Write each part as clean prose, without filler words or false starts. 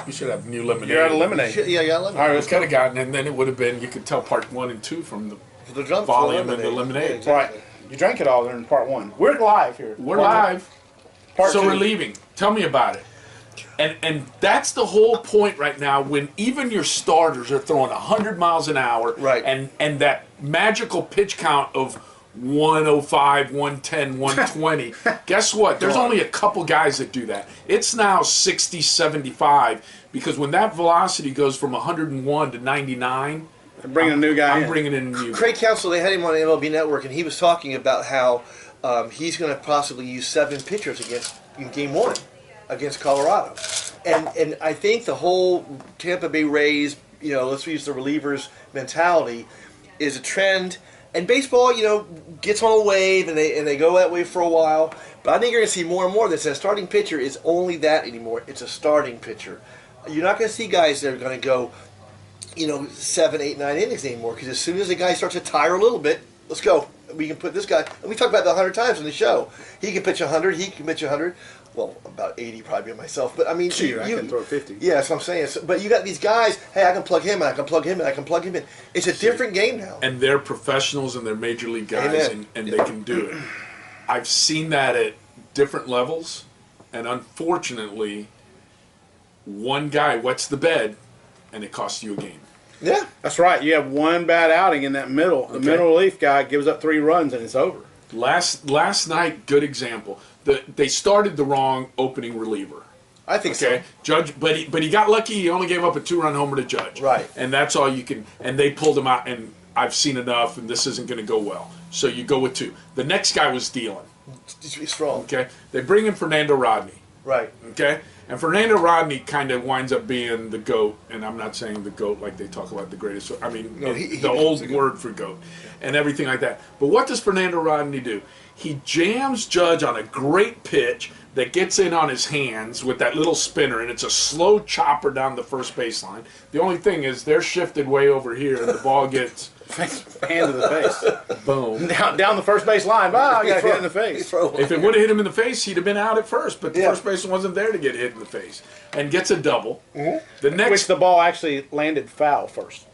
We should have new lemonade. You're out of lemonade. Yeah, lemonade. All right, We could have gotten, and then it would have been, you could tell part 1 and 2 from the drum volume and the lemonade. Yeah, exactly. Right. You drank it all during part 1. We're live here. We're live. Part So 2. we're leaving. Tell me about it. And that's the whole point right now, when even your starters are throwing 100 miles an hour, Right. and that magical pitch count of 105, 110, 120. Guess what? There's only a couple guys that do that. It's now 60, 75, because when that velocity goes from 101 to 99, I'm bringing a new guy I'm in. bringing in a new guy. Craig Counsell, they had him on MLB Network, and he was talking about how he's going to possibly use 7 pitchers in Game 1 against Colorado. And I think the whole Tampa Bay Rays, let's use the relievers mentality, is a trend. And baseball, gets on a wave, and they go that way for a while. But I think you're going to see more and more of this. And a starting pitcher is only that anymore. It's a starting pitcher. You're not going to see guys that are going to go, 7, 8, 9 innings anymore. Because as soon as the guy starts to tire a little bit, let's go. We can put this guy. And we talked about that 100 times on the show. He can pitch 100. He can pitch 100. Well, about 80 probably myself. But I mean, I can throw 50. Yeah, that's what I'm saying. So, but you got these guys. Hey, I can plug him, and I can plug him, and I can plug him in. It's a different game now. And they're professionals and they're major league guys, and they can do it. I've seen that at different levels, and unfortunately, one guy wets the bed, and it costs you a game. Yeah. That's right. You have one bad outing in that middle. The middle relief guy gives up 3 runs, and it's over. Last night, good example. They started the wrong opening reliever. I think so. Judge, but he got lucky. He only gave up a 2-run homer to Judge. Right. And that's all you can. And they pulled him out. And I've seen enough. And this isn't going to go well. So you go with 2. The next guy was dealing. He's strong. Okay. They bring in Fernando Rodney. Right. Okay. And Fernando Rodney kind of winds up being the GOAT. And I'm not saying the GOAT like they talk about the greatest. I mean, the old word for GOAT and everything like that. But what does Fernando Rodney do? He jams Judge on a great pitch that gets in on his hands with that little spinner, and it's a slow chopper down the first baseline. The only thing is they're shifted way over here, and the ball gets hand to the face. boom. Down the first base line. Wow, I got hit in the face. If it would have hit him in the face, he'd have been out at first, but the first baseman wasn't there to get hit in the face, and gets a double. The next, Which the ball actually landed foul first.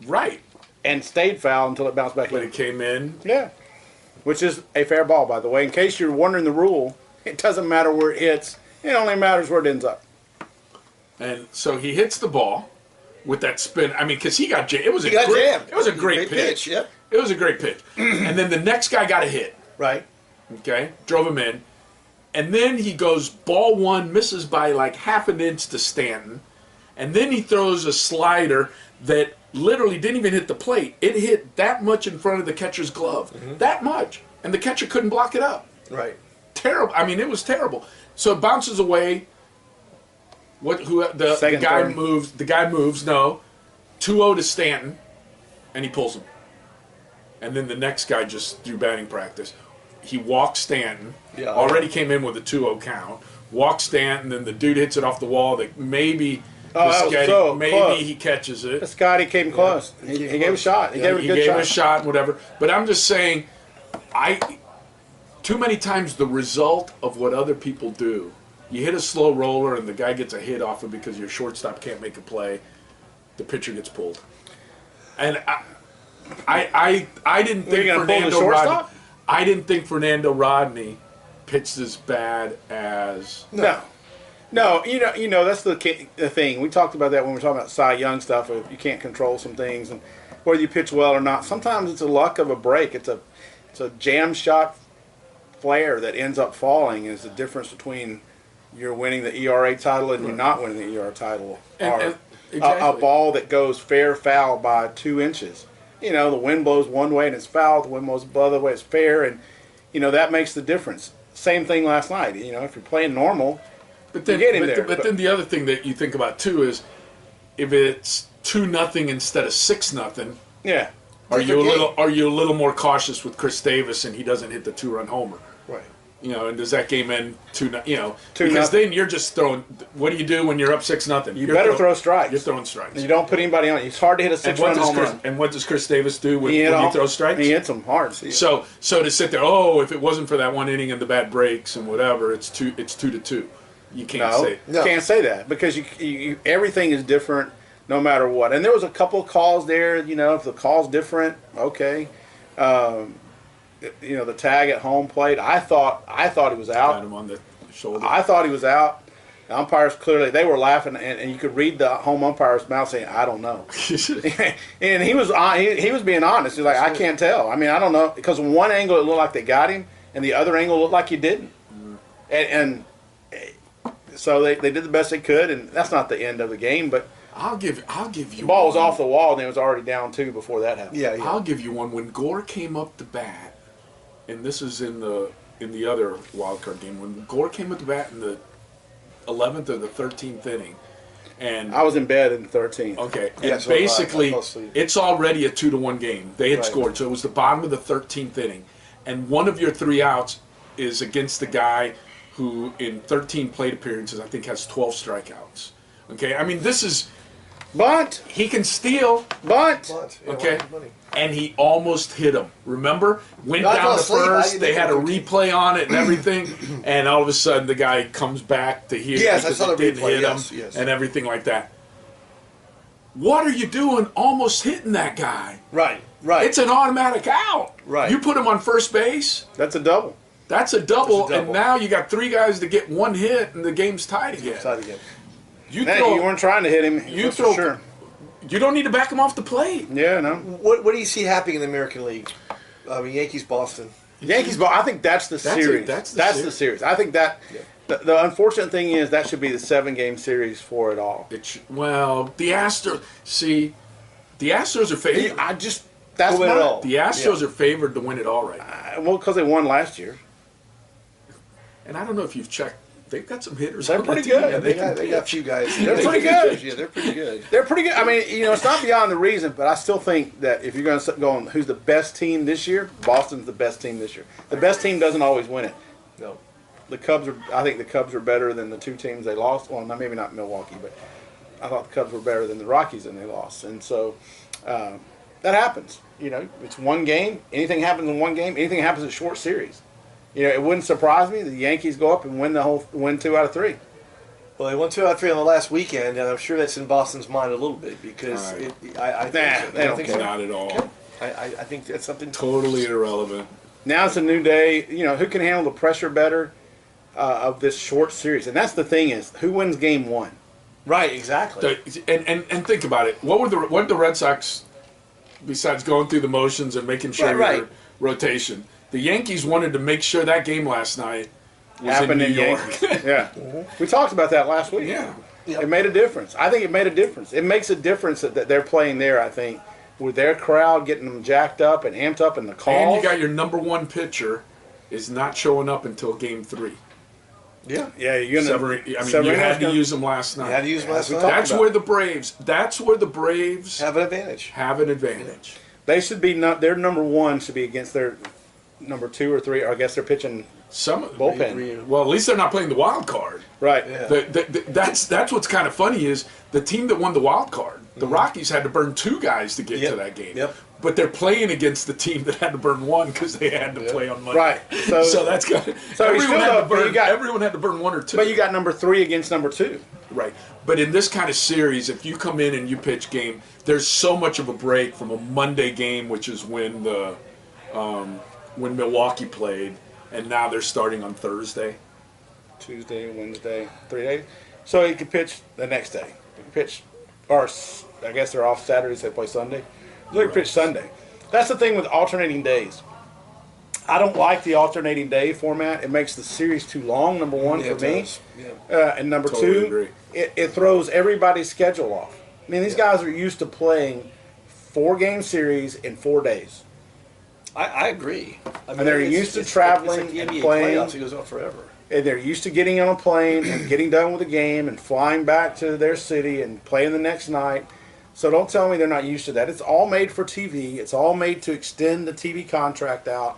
right, And stayed foul until it bounced back but in. it came in. Yeah. Which is a fair ball, by the way. In case you're wondering the rule, it doesn't matter where it hits. It only matters where it ends up. And so he hits the ball with that spin. I mean, because he got jammed. It was got great, jammed. It was a great pitch. Yep. It was a great pitch. And then the next guy got a hit. Right. Okay, drove him in, and then he goes ball 1, misses by like half an inch to Stanton, and then he throws a slider that literally didn't even hit the plate. It hit that much in front of the catcher's glove, that much, and the catcher couldn't block it up. Right. Terrible. I mean, it was terrible. So it bounces away. The Second, guy third. moves? The guy moves. No, 2-0 to Stanton, and he pulls him. And then the next guy just through batting practice, he walks Stanton. Yeah. Already came in with a 2-0 count. Walks Stanton, then the dude hits it off the wall. That maybe that was so maybe close. he catches it. Scotty came close. He gave a shot. He gave it a good shot. shot, whatever. But I'm just saying, too many times the result of what other people do. You hit a slow roller and the guy gets a hit off it because your shortstop can't make a play. The pitcher gets pulled. And I didn't think gonna pull the Fernando shortstop? Rodney. I didn't think Fernando Rodney pitched as bad as. No, you know that's the thing. We talked about that when we were talking about Cy Young stuff. If you can't control some things and whether you pitch well or not, sometimes it's a luck of a break. It's a jam shot flare that ends up falling. Is the difference between you're winning the ERA title and you're not winning the ERA title. And A ball that goes fair foul by 2 inches. The wind blows one way and it's foul. The wind blows the other way, it's fair, and that makes the difference. Same thing last night. If you're playing normal. But then, then the other thing that you think about too is if it's 2-0 instead of 6-0. Yeah. Are you a little more cautious with Chris Davis and he doesn't hit the 2-run homer? Right. And does that game end 2-0? 2-0. Because then you're just throwing. What do you do when you're up 6-0? You better throw strikes. You're throwing strikes. You don't put anybody on. It's hard to hit a 6-run home run. And what does Chris Davis do when you throw strikes? He hits them hard. So to sit there, if it wasn't for that one inning and the bad breaks and whatever, it's 2-2. You can't say. You can't say that because everything is different no matter what. And there was a couple of calls there. You know, if the call's different, okay. You know, the tag at home plate. I thought he was out. Got him on the shoulder. I thought he was out. The umpires clearly they were laughing, and you could read the home umpire's mouth saying, "I don't know." And he was being honest. He's like, "I can't tell. I mean, I don't know," because one angle it looked like they got him, and the other angle looked like you didn't. And so they did the best they could, and that's not the end of the game. But I'll give you. The ball was one. off the wall, and it was already down 2 before that happened. Yeah. I'll give you one. When Gore came up to bat, and this is in the other wild card game, when Gore came up to bat in the 11th or the 13th inning, and I was in bed in the 13th. okay, Yeah, and so was I. basically I fell asleep. it's already a 2-1 game. They had Right. scored, so it was the bottom of the 13th inning, and one of your 3 outs is against the guy who in 13 plate appearances I think has 12 strikeouts. Okay, I mean this is But he can steal. But, yeah, Okay. money. And he almost hit him. Remember? Went No, I down fell to asleep. I first. didn't They think had a it was- replay on it and everything. And all of a sudden, the guy comes back to here Yes, I because saw it the didn't replay, hit yes, him yes. and everything like that. What are you doing almost hitting that guy? Right. Right. It's an automatic out. Right. You put him on first base, that's a double. that's a double. That's a double. And now you got 3 guys to get 1 hit, and the game's tied again. Side again. You Man, throw. you weren't trying to hit him. You that's for throw- sure. You don't need to back him off the plate. Yeah, no. What do you see happening in the American League? I mean, Yankees, Boston. Yankees ball. I think that's the series. that's the the series. series. I think that the unfortunate thing is that should be the 7-game series for it all. Well, the Astros. See, the Astros are favored. I just that's Who win it my all? The Astros are favored to win it all right now. well because they won last year. And I don't know if you've checked. They've got some hitters. They're on that pretty team. good. Yeah, And they can got a pitch. few guys. They're pretty good. Yeah, they're pretty good. They're pretty good. I mean, you know, it's not beyond the reason, but I still think that if you're going to go on who's the best team this year, Boston's the best team this year. The best team doesn't always win it. No. The Cubs are. I think the Cubs are better than the 2 teams they lost. Well, maybe not Milwaukee, but I thought the Cubs were better than the Rockies and they lost. And so that happens. You know, it's one game. Anything happens in one game. Anything happens in a short series. You know, it wouldn't surprise me the Yankees go up and win 2 out of 3. Well, they won 2 out of 3 on the last weekend, and I'm sure that's in Boston's mind a little bit because Right. I think so. they I don't think care. so. Not at all. I think that's something. Totally irrelevant. Now it's a new day. You know, who can handle the pressure better of this short series? And that's the thing is, who wins game 1? Right. Exactly. And think about it. What did the Red Sox, besides going through the motions and making sure Right. your rotation, the Yankees wanted to make sure that game last night was Happened in in New York. Yankees. Yeah. We talked about that last week. Yeah. It made a difference. I think it made a difference. It makes a difference that they're playing there, I think, with their crowd getting them jacked up and amped up in the calls. And you got your number 1 pitcher is not showing up until game 3. Yeah. yeah, you're gonna. You had Severino's to gonna- use him last night. You had to use last we night. talked That's about where the Braves Have an advantage. have an advantage. They should be their number 1 should be against their number 2 or 3. Or I guess they're pitching Some bullpen. Well, at least they're not playing the wild card. Right. Yeah. That's what's kind of funny is the team that won the wild card, the Rockies had to burn 2 guys to get Yep. to that game. Yep. But they're playing against the team that had to burn 1 because they had to play on Monday. Right. So that's good. So you still know, but you got- everyone had to burn 1 or 2. But you got number 3 against number 2. Right. But in this kind of series, if you come in and you pitch game, there's so much of a break from a Monday game, which is when when Milwaukee played, and now they're starting on Thursday. Tuesday, Wednesday, 3 days. So he could pitch the next day. He could pitch, or I guess they're off Saturday, so they play Sunday. So he could pitch Sunday. That's the thing with alternating days. I don't like the alternating day format. It makes the series too long, number 1, Yeah, for it me. does. Yeah. And number Totally 2, agree. it throws everybody's schedule off. I mean, these guys are used to playing 4-game series in 4 days. I agree. I mean, And they're it's- used to it's traveling like the and NBA playing. playoffs. It goes on forever. And they're used to getting on a plane and getting done with the game and flying back to their city and playing the next night. So don't tell me they're not used to that. It's all made for TV. It's all made to extend the TV contract out.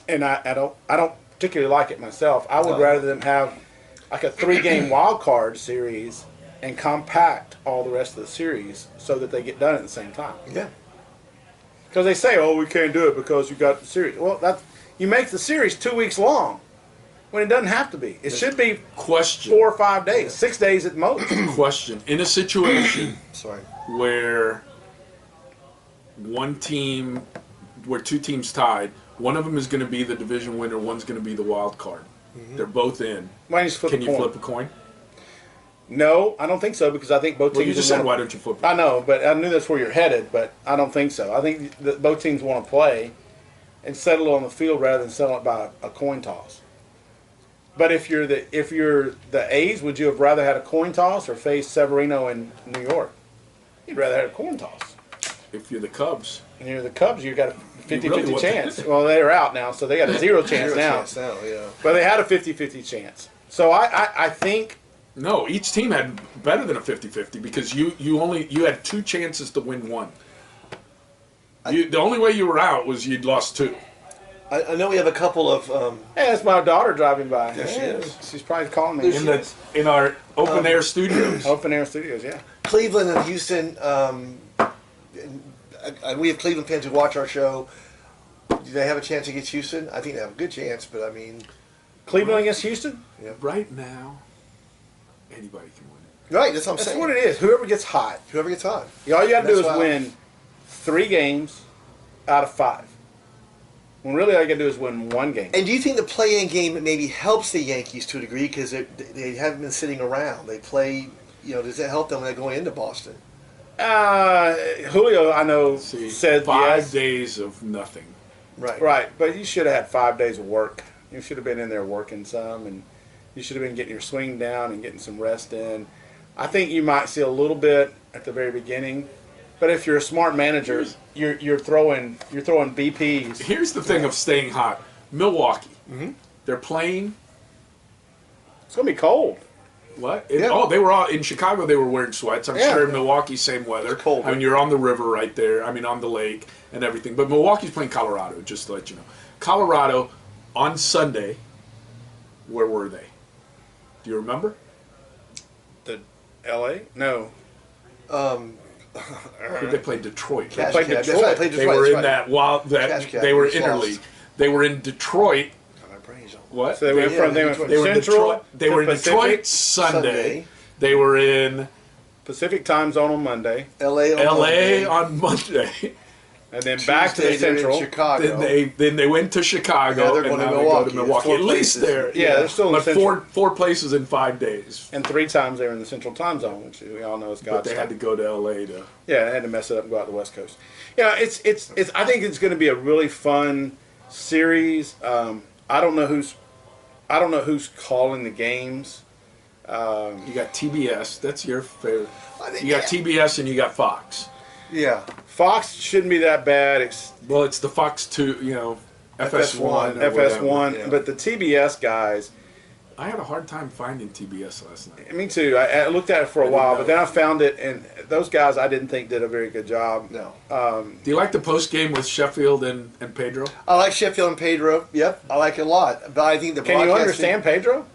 And I don't particularly like it myself. I would No. rather them have like a 3-game wild card series and compact all the rest of the series so that they get done at the same time. Yeah. Because they say, "Oh, we can't do it because you got the series." Well, you make the series 2 weeks long. when it doesn't have to be. It should be Question. 4 or 5 days, 6 days at most. Question. In a situation Sorry. where two teams tied, one of them is going to be the division winner, one's going to be the wild card. They're both in. Why don't you just flip Can a you coin? flip a coin? No, I don't think so because I think both Well, teams. you just would said wanna- why don't you flip a coin? I know, but I knew that's where you're headed. But I don't think so. I think that both teams want to play and settle it on the field rather than settle it by a coin toss. But if you're the A's, would you have rather had a coin toss or face Severino in New York? You'd rather had a coin toss. If you're the Cubs. And you're the Cubs, you got a 50-50 really want- chance. Well, they're out now, so they got a zero chance now. Chance now, yeah. But they had a 50-50 chance. So I think No, each team had better than a 50-50 because you had two chances to win one. The only way you were out was you'd lost two. I know we have a couple of. hey, that's my daughter driving by. There she is. She's probably calling me. In our open air studios. Open Air Studios, yeah. Cleveland and Houston. We have Cleveland fans who watch our show. Do they have a chance against Houston? I think they have a good chance, but I mean, Cleveland against Houston? Right now, anybody can win it. right? That's what I'm That's saying. what it is. Whoever gets hot. Whoever gets on. All you got to do is That's why- win 3 games out of 5. When really all you got to do is win 1 game. And do you think the play-in game maybe helps the Yankees to a degree because they haven't been sitting around? They play. Does that help them when they're going into Boston? Julio, I know, See, said 5 yes. days of nothing. Right. Right, but you should have had 5 days of work. You should have been in there working some, and you should have been getting your swing down and getting some rest in. I think you might see a little bit at the very beginning, but if you're a smart manager, you're throwing BPs. Here's the thing of staying hot. Milwaukee. They're playing. It's gonna be cold. What? Yeah. They were all in Chicago. They were wearing sweats. I'm Yeah. sure in Milwaukee, same weather. It's cold. I mean, you're on the river right there. I mean, on the lake and everything. But Milwaukee's playing Colorado. Just to let you know, Colorado on Sunday. Where were they? Do you remember? The L.A. No, Who they played? Detroit. Cash played Cab. That's Detroit. right, played They Detroit, were that's in right. that while that Cash Cab, they were we just lost. interleague. They were in Detroit. My brain's all- What? so they went from They were in Central Detroit. They to were in Pacific, Detroit Sunday. Sunday. They were in Pacific time zone on Monday, L.A. on L.A. Monday. on Monday. and then back to the Tuesday, they're in Central. Chicago. Then they went to Chicago. Now they're and going to now they Milwaukee. go to Milwaukee. There's At 4 least places. they're Yeah, they're still in but the Central. four places in 5 days. And 3 times they were in the Central time zone, which we all know is But God's they had to time. go to L.A. to. Yeah, they had to mess it up and go out the West Coast. Yeah, it's. I think it's going to be a really fun series. I don't know who's calling the games. You got TBS. That's your favorite. I think- You got TBS and you got Fox. Yeah. Fox shouldn't be that bad. Well, it's the Fox 2, FS1. or FS1, whatever. yeah. but the TBS guys. I had a hard time finding TBS last night. Me too. I looked at it for a didn't while, know. but then I found it, and those guys I didn't think did a very good job. No. Do you like the post game with Sheffield and Pedro? I like Sheffield and Pedro. Yep, I like it a lot. But I think the Can you broadcasting- understand Pedro?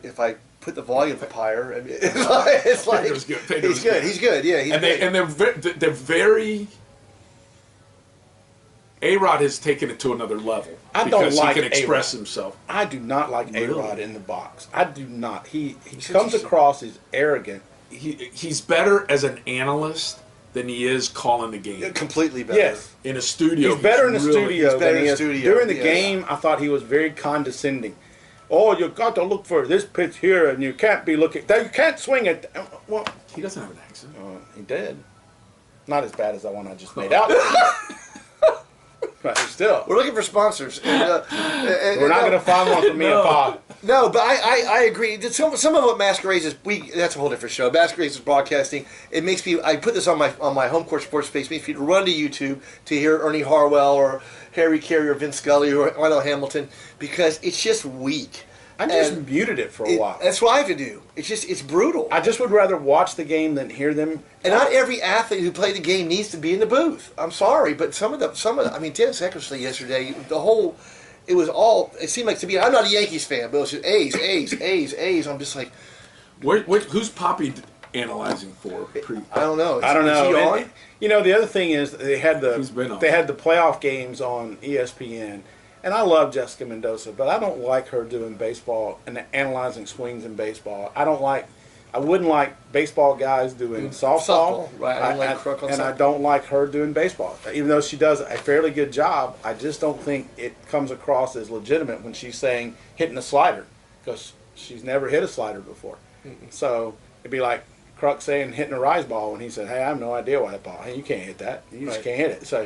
If I put the volume up higher, I mean, it's like Pedro's good. Pedro's he's good. good. He's good. Yeah, he's And good. they're very. A-Rod has taken it to another level I don't because like he can express A-Rod. himself. I do not like Really? A-Rod in the box. I do not. He comes across as arrogant. He's better as an analyst than he is calling the game. completely better. Yes. In a studio, He's better in the really- studio he's better than in he the is. studio, During the yes. game, I thought he was very condescending. Oh, you got to look for this pitch here, and you can't be looking. You can't swing it. Well, He doesn't have an accent. he did. Not as bad as the one I just made out. But still, We're looking for sponsors. And, we're not going to find one for me and Pa. No, but I agree. Some of what Masquerades is, that's a whole different show. Masquerades is broadcasting. It makes me. I put this on my home court sports page. Makes me run to YouTube to hear Ernie Harwell or Harry Carey or Vince Scully or Arnold Hamilton because it's just weak. I just And muted it for a while. That's what I have to do. It's brutal. I just would rather watch the game than hear them. And not every athlete who played the game needs to be in the booth. I'm sorry, but some of the I mean, Dennis Eckersley yesterday, it seemed like to me, I'm not a Yankees fan, but it was just A's. I'm just like, Who's Poppy analyzing for? I don't know. I don't know. Is he And, on? the other thing is they had He's been on. the playoff games on ESPN, and I love Jessica Mendoza, but I don't like her doing baseball and analyzing swings in baseball. I wouldn't like baseball guys doing softball. Right. I don't like Crook on and I softball. don't like her doing baseball. Even though she does a fairly good job, I just don't think it comes across as legitimate when she's saying hitting a slider, because she's never hit a slider before. So it'd be like Kruk saying hitting a rise ball when he said, "Hey, I have no idea what that ball. Hey, you can't hit that. You just Right. can't hit it." So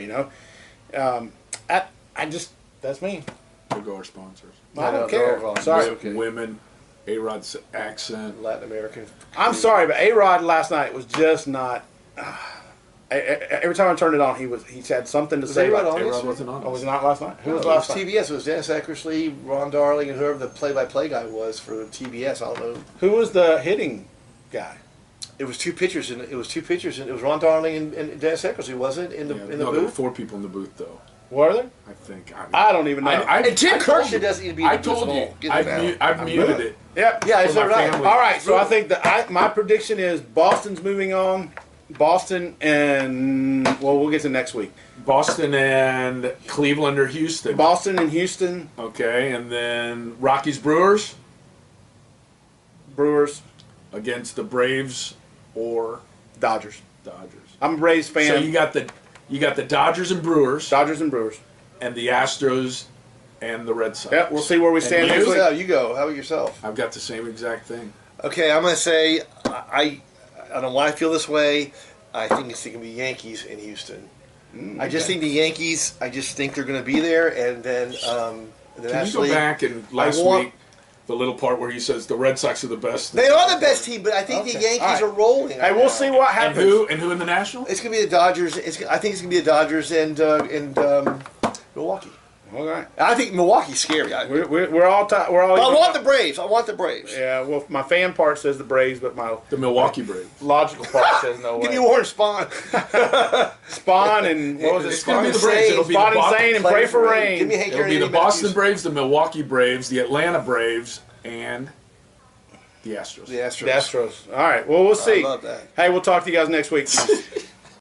I just that's me. We'll go our sponsors. I No, don't care. they're all wrong. Sorry. Okay. Women, A-Rod's accent. Latin American. I'm sorry, but A-Rod last night was just not. Every time I turned it on, he had something to Was say A-Rod about on it. A-Rod wasn't on. Oh, was it not last night? Who was It was last night? TBS. It was Dennis Eckersley, Ron Darling, and whoever the play-by-play guy was for TBS. I don't know. Who was the hitting guy? It was two pitchers, and it was Ron Darling and Dennis Eckersley, wasn't it, in the Yeah, in the no, there were booth? 4 people in the booth, though. Were there? I think. I don't even know. And Tim I told Kirkland you. doesn't need to be in I the booth told at you. all. Get him out. I've muted it. Yep. Yeah, is for that my right? family. All right, so I think that my prediction is Boston's moving on. Boston and we'll get to next week. Boston and Cleveland or Houston. Boston and Houston, Okay, and then Rockies Brewers Brewers, against the Braves or Dodgers. Dodgers. I'm a Braves fan. So you got the Dodgers and Brewers Dodgers and Brewers. and the Astros and the Red Sox. Yep, we'll see where we stand you? next week. You go. How about yourself? I've got the same exact thing. Okay, I'm going to say I don't know why I feel this way. I think it's going to be Yankees in Houston. I just think the Yankees. I just think they're going to be there, and then Can you go actually, back and last week, the little part where he says the Red Sox are the best. they are the best team, but I think the Okay. Yankees All right. are rolling. Hey, we'll see what And happens. who in the National? It's going to be the Dodgers. I think it's going to be the Dodgers and Milwaukee. All right, I think Milwaukee's scary. we're all we're all. But I want the Braves. I want the Braves. Yeah, well, my fan part says the Braves, but my The Milwaukee Braves. logical part says no way. Give me Warren Spahn. Spawn and what was it? It's going to be the Spawn Braves. It'll be the Spawn Bo- insane and pray for rain. Give me Hank It'll be Aaron the and Boston Matthews. Braves, the Milwaukee Braves, the Atlanta Braves, and the Astros. The Astros. The Astros. All right. Well, we'll see. love that. Hey, we'll talk to you guys next week.